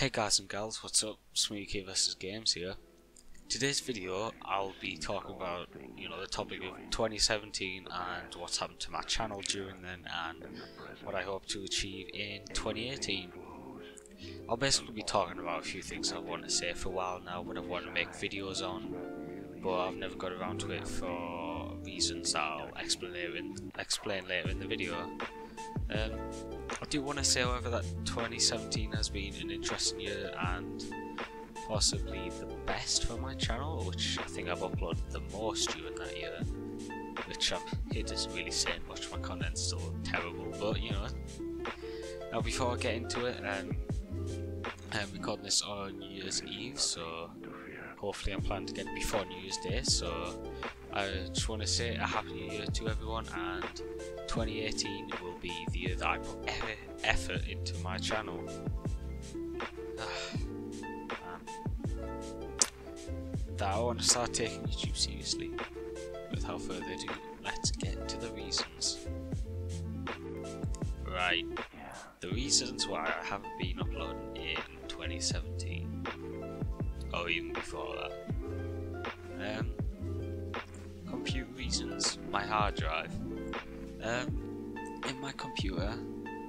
Hey guys and gals, what's up? Smeeky vs Games here. Today's video I'll be talking about, the topic of 2017 and what's happened to my channel during then and what I hope to achieve in 2018. I'll basically be talking about a few things I've wanted to say for a while now, but I want to make videos on, but I've never got around to it for reasons I'll explain later in the video. I do want to say, however, that 2017 has been an interesting year and possibly the best for my channel, which I think I've uploaded the most during that year, which it isn't really saying much. My content's still terrible, but Now before I get into it, I'm recording this on New Year's Eve, so hopefully I'm planning to get it before New Year's Day, so I just want to say a happy new year to everyone, and 2018 will be the year that I put effort into my channel. That I want to start taking YouTube seriously. Without further ado, let's get to the reasons. Right, the reasons why I haven't been uploading in 2017, or even before that. Computer reasons, my hard drive. In my computer,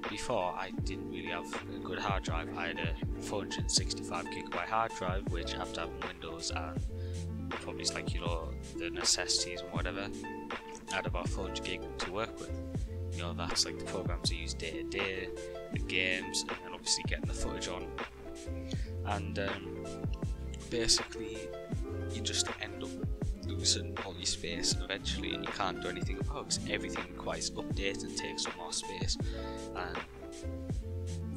before I didn't really have a good hard drive. I had a 465GB hard drive, which after having Windows and probably it's like the necessities and whatever, I had about 400GB to work with. That's like the programs I use day to day, the games, and then obviously getting the footage on. And basically, you just end up losing all your space eventually, and you can't do anything about it because everything requires update and takes up more space. And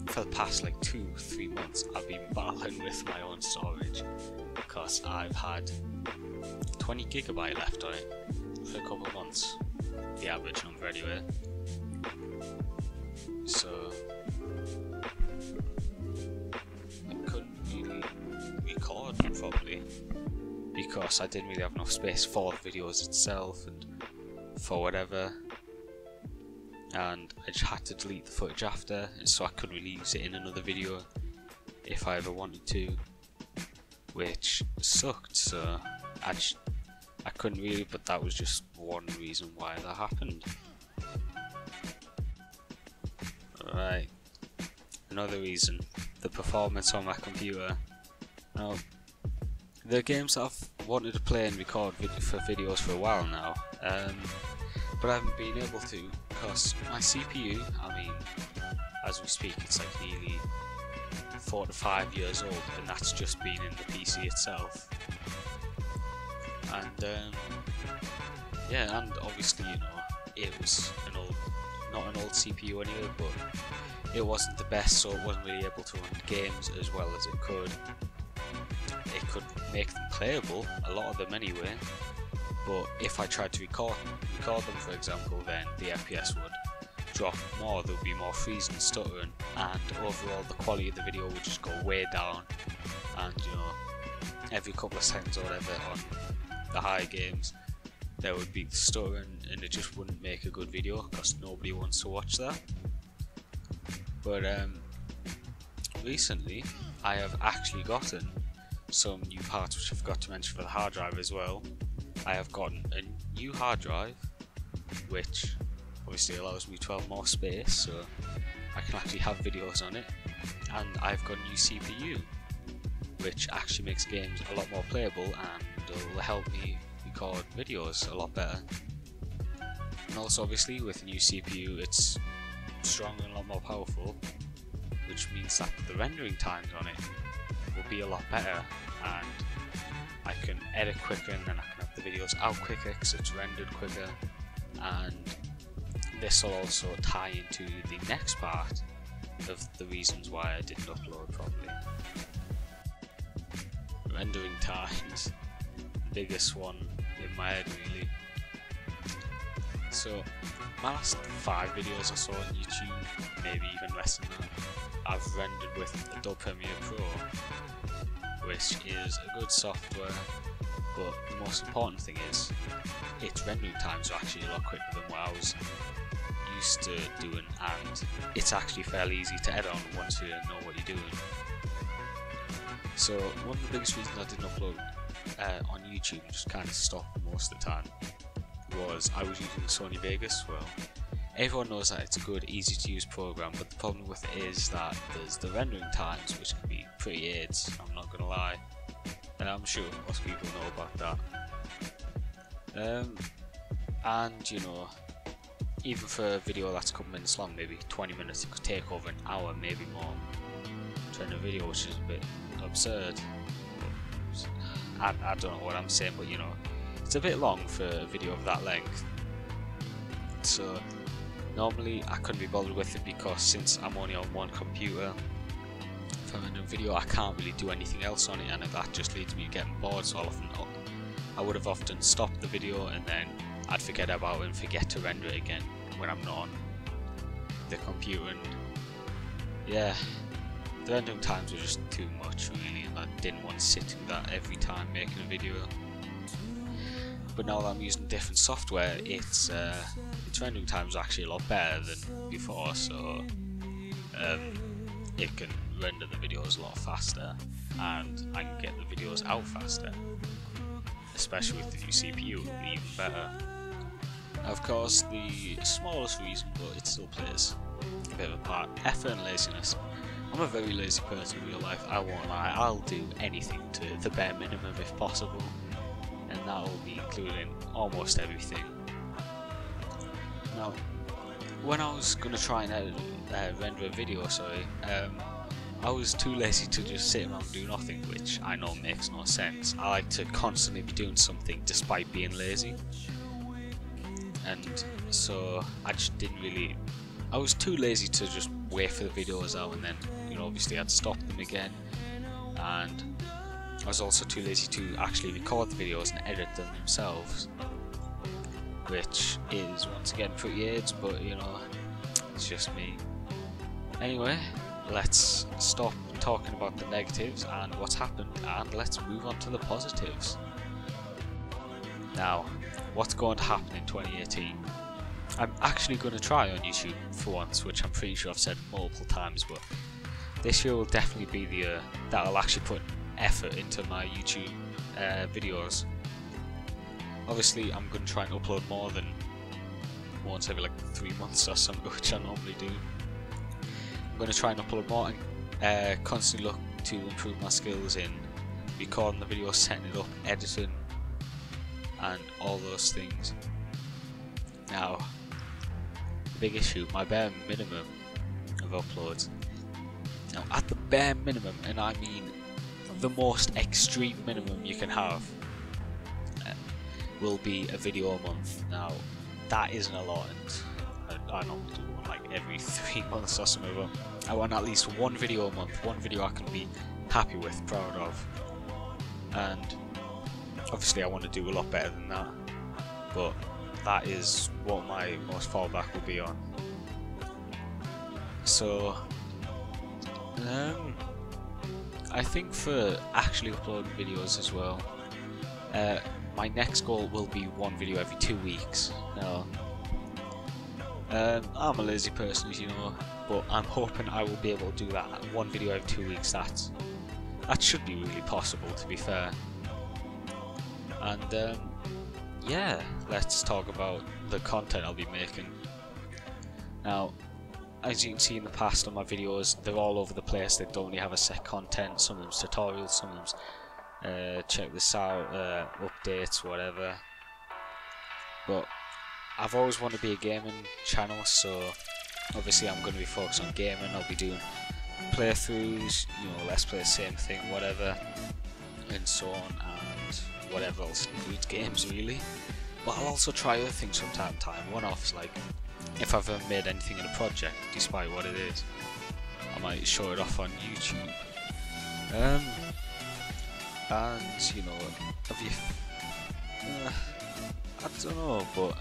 for the past like 2-3 months, I've been battling with my own storage because I've had 20GB left on it for a couple of months, the average number anyway. So I couldn't really record properly because I didn't really have enough space for the videos itself and for whatever, and I just had to delete the footage after, and so I couldn't really use it in another video if I ever wanted to, which sucked. So I couldn't really, but that was just one reason why that happened. Right, another reason, the performance on my computer. Now, the games that I've wanted to play and record for videos for a while now, but I haven't been able to because my CPU, as we speak, it's like nearly 4 to 5 years old, and that's just been in the PC itself. And and obviously it was not an old CPU anyway, but it wasn't the best, so it wasn't really able to run games as well as it could. It could make them playable, a lot of them anyway, but if I tried to record them, for example, then the FPS would drop more, there would be more freezing and stuttering, and overall the quality of the video would just go way down, and every couple of seconds or whatever on the high games there would be stuttering, and it just wouldn't make a good video because nobody wants to watch that. But recently I have actually gotten some new parts, which I forgot to mention for the hard drive as well. I have gotten a new hard drive, which obviously allows me to have more space, so I can actually have videos on it, and I've got a new CPU, which actually makes games a lot more playable and will help me record videos a lot better. And also obviously with a new CPU, it's stronger and a lot more powerful, which means that the rendering times on it will be a lot better, and I can edit quicker, and then I can have the videos out quicker because it's rendered quicker. And this will also tie into the next part of the reasons why I didn't upload properly. Rendering times, biggest one in my head really. So my last 5 videos I saw on YouTube, maybe even less than that, I've rendered with Adobe Premiere Pro, which is a good software, but the most important thing is its rendering times are actually a lot quicker than what I was used to doing, and it's actually fairly easy to edit on once you know what you're doing. So one of the biggest reasons I didn't upload on YouTube and just kind of stopped most of the time was I was using Sony Vegas. Well, everyone knows that it's a good, easy to use program, but the problem with it is that there's the rendering times, which can be pretty AIDS, I'm not gonna lie, and I'm sure most people know about that. And you know, even for a video that's a couple minutes long, maybe 20 minutes, it could take over an hour, maybe more, to render a video, which is a bit absurd. I don't know what I'm saying, but you know, it's a bit long for a video of that length. So normally I couldn't be bothered with it because since I'm only on one computer for a video, I can't really do anything else on it, and that just leads me to getting bored. So I would have often stopped the video and then I'd forget about it and forget to render it again when I'm not on the computer, and yeah, the rendering times were just too much really, and I didn't want to sit through that every time making a video. But now that I'm using different software, its rendering times are actually a lot better than before, so it can render the videos a lot faster and I can get the videos out faster, especially with the new CPU, it'll be even better. Of course, the smallest reason, but it still plays a bit of a part, effort and laziness. I'm a very lazy person in real life, I won't lie. I'll do anything to the bare minimum if possible, and that will be including almost everything. Now, when I was going to try and render a video, I was too lazy to just sit around and do nothing, which I know makes no sense. I like to constantly be doing something despite being lazy, and so I just didn't really, I was too lazy to just wait for the videos out and then, you know, obviously I'd stop them again, and I was also too lazy to actually record the videos and edit them themselves, which is once again pretty AIDS, but you know, it's just me. Anyway, let's stop talking about the negatives and what's happened and let's move on to the positives. Now, what's going to happen in 2018? I'm actually going to try on YouTube for once, which I'm pretty sure I've said multiple times, but this year will definitely be the year that I'll actually put effort into my YouTube videos. Obviously I'm going to try and upload more than once every like 3 months or something, which I normally do. I'm going to try and upload more and constantly look to improve my skills in recording the video, setting it up, editing and all those things. Now, the big issue, my bare minimum of uploads. Now at the bare minimum, and I mean the most extreme minimum you can have, will be a video a month. Now that isn't a lot, and I normally do one like every 3 months or something, but I want at least one video a month, one video I can be happy with, proud of, and obviously I want to do a lot better than that, but that is what my most fallback will be on. So I think for actually uploading videos as well, my next goal will be one video every 2 weeks. Now, I'm a lazy person, as you know, but I'm hoping I will be able to do that. One video every 2 weeks, that should be really possible, to be fair. And yeah, let's talk about the content I'll be making. Now, as you can see in the past on my videos, they're all over the place. They don't really have a set content. Some of them's tutorials, some of them's check this out, updates, whatever. But I've always wanted to be a gaming channel, so obviously I'm going to be focused on gaming. I'll be doing playthroughs, you know, let's play the same thing, whatever, and so on, and whatever else includes games really. But I'll also try other things from time to time, one-offs, like if I've ever made anything in a project, despite what it is, I might show it off on YouTube. And you know, have you? I don't know, but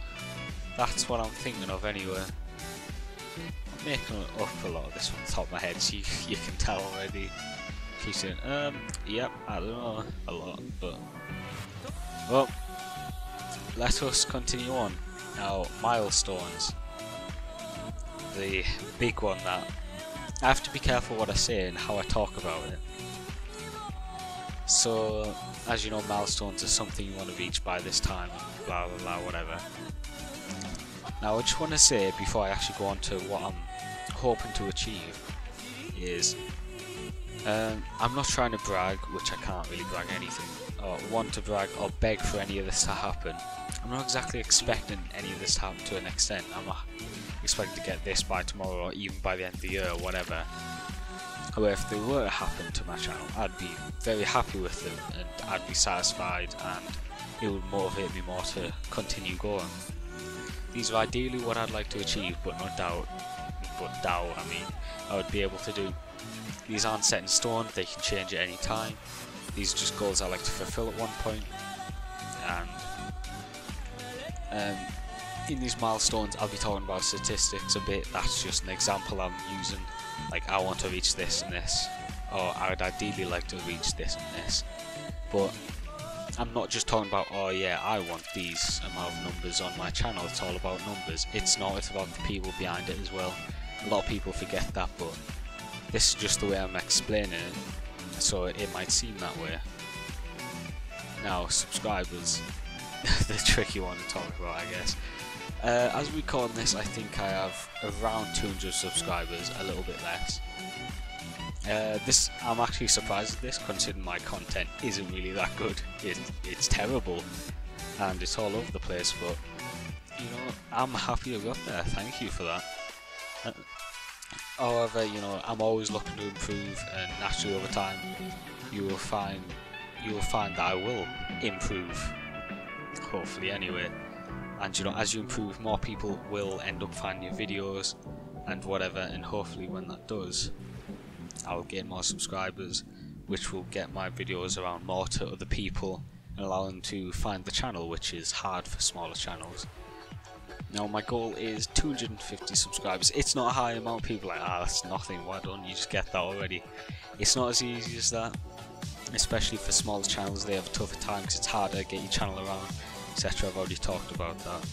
that's what I'm thinking of anyway. I'm making up a lot of this from the top of my head, so you can tell already. Keep saying, yep, I don't know a lot, but well, let us continue on. Now, milestones. The big one that I have to be careful what I say and how I talk about it. So, as you know, milestones are something you want to reach by this time, and blah blah blah, whatever. Now, I just want to say, before I actually go on to what I'm hoping to achieve, is I'm not trying to brag, which I can't really brag anything, or want to brag or beg for any of this to happen. I'm not exactly expecting any of this to happen to an extent. I'm not expecting to get this by tomorrow or even by the end of the year or whatever. However, if they were to happen to my channel, I'd be very happy with them and I'd be satisfied, and it would motivate me more to continue going. These are ideally what I'd like to achieve, but I would be able to do. These aren't set in stone, they can change at any time. These are just goals I like to fulfill at one point. And in these milestones I'll be talking about statistics a bit. That's just an example I'm using. Like, I want to reach this and this, or I would ideally like to reach this and this. But I'm not just talking about, oh yeah, I want these amount of numbers on my channel. It's all about numbers. It's not, it's about the people behind it as well. A lot of people forget that, but this is just the way I'm explaining it, so it might seem that way. Now, subscribers, the tricky one to talk about, I guess. As we record this, I think I have around 200 subscribers, a little bit less. I'm actually surprised at this, considering my content isn't really that good. It's terrible, and it's all over the place, but you know, I'm happy I got there. Thank you for that. However, you know, I'm always looking to improve, and naturally over time you will find that I will improve, hopefully anyway. And you know, as you improve, more people will end up finding your videos and whatever, and hopefully when that does, I'll gain more subscribers, which will get my videos around more to other people and allow them to find the channel, which is hard for smaller channels. Now, my goal is 250 subscribers. It's not a high amount. People are like, that's nothing, why don't you just get that already? It's not as easy as that, especially for smaller channels. They have a tougher time because it's harder to get your channel around, etc. I've already talked about that.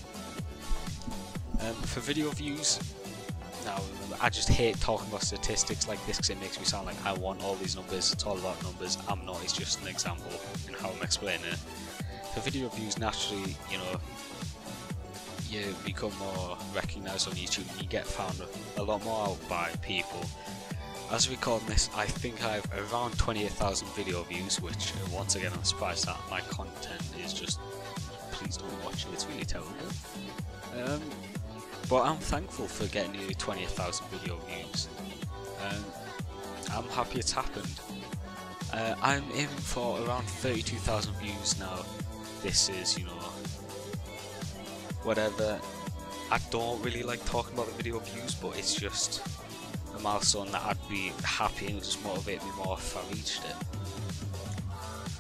For video views, now I just hate talking about statistics like this because it makes me sound like I want all these numbers. It's all about numbers. I'm not. It's just an example in how I'm explaining it. For video views, naturally, you know, you become more recognised on YouTube and you get found a lot more out by people. As I record this, I think I have around 28,000 video views, which once again I'm surprised that my content is just, please don't watch it, it's really terrible. But I'm thankful for getting nearly 28,000 video views. I'm happy it's happened. I'm aiming for around 32,000 views now. This is, you know, whatever. I don't really like talking about the video views, but it's just a milestone that I'd be happy and it would just motivate me more if I reached it.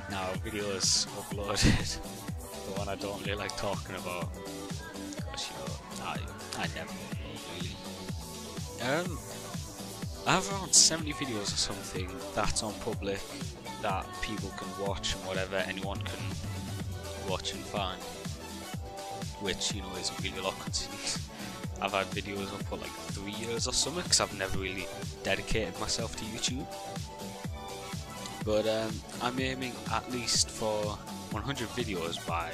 Now, videos uploaded, the one I don't really like talking about, because you know, I never really. I have around 70 videos or something that's on public that people can watch and whatever, anyone can watch and find, which, you know, isn't really a lot considering I've had videos up for like 3 years or something, because I've never really dedicated myself to YouTube. But I'm aiming at least for 100 videos by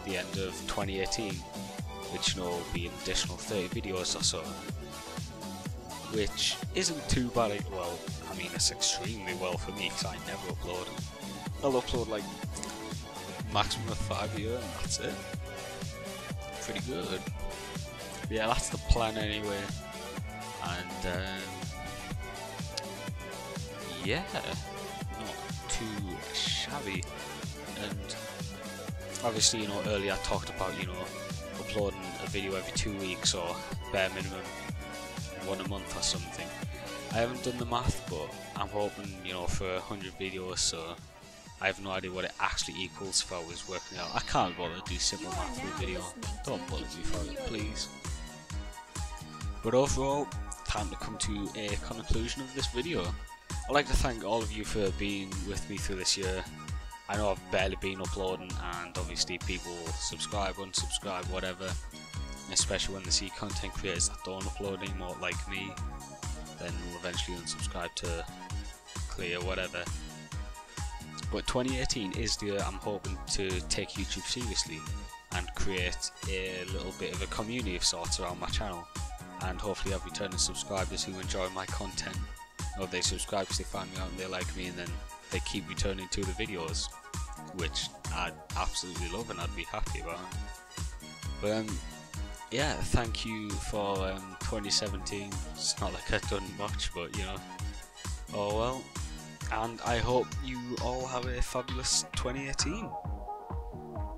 the end of 2018, which, you know, will be an additional 30 videos or so, which isn't too bad. Well, I mean, it's extremely well for me because I never upload. I'll upload like maximum of 5 a year and that's it. Pretty good. But yeah, that's the plan anyway. And yeah, not too shabby. And obviously, you know, earlier I talked about, you know, uploading a video every 2 weeks or bare minimum one a month or something. I haven't done the math, but I'm hoping, you know, for 100 videos, so I have no idea what it actually equals if I was working out. I can't bother to do simple math for a video. Don't bother me for it, please. But overall, time to come to a conclusion of this video. I'd like to thank all of you for being with me through this year. I know I've barely been uploading, and obviously people subscribe, unsubscribe, whatever. Especially when they see content creators that don't upload anymore like me, then will eventually unsubscribe to clear whatever. But 2018 is the year I'm hoping to take YouTube seriously and create a little bit of a community of sorts around my channel, and hopefully have returning subscribers who enjoy my content, or they subscribe because they find me out and they like me, and then they keep returning to the videos, which I'd absolutely love and I'd be happy about. But yeah, thank you for 2017. It's not like I've done much, but you know, oh well. And I hope you all have a fabulous 2018.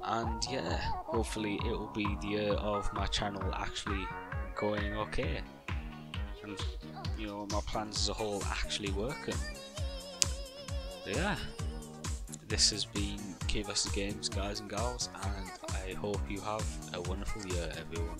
And yeah, hopefully it will be the year of my channel actually going okay, and you know, my plans as a whole actually working. But yeah, this has been K vs Games, guys and gals, and I hope you have a wonderful year, everyone.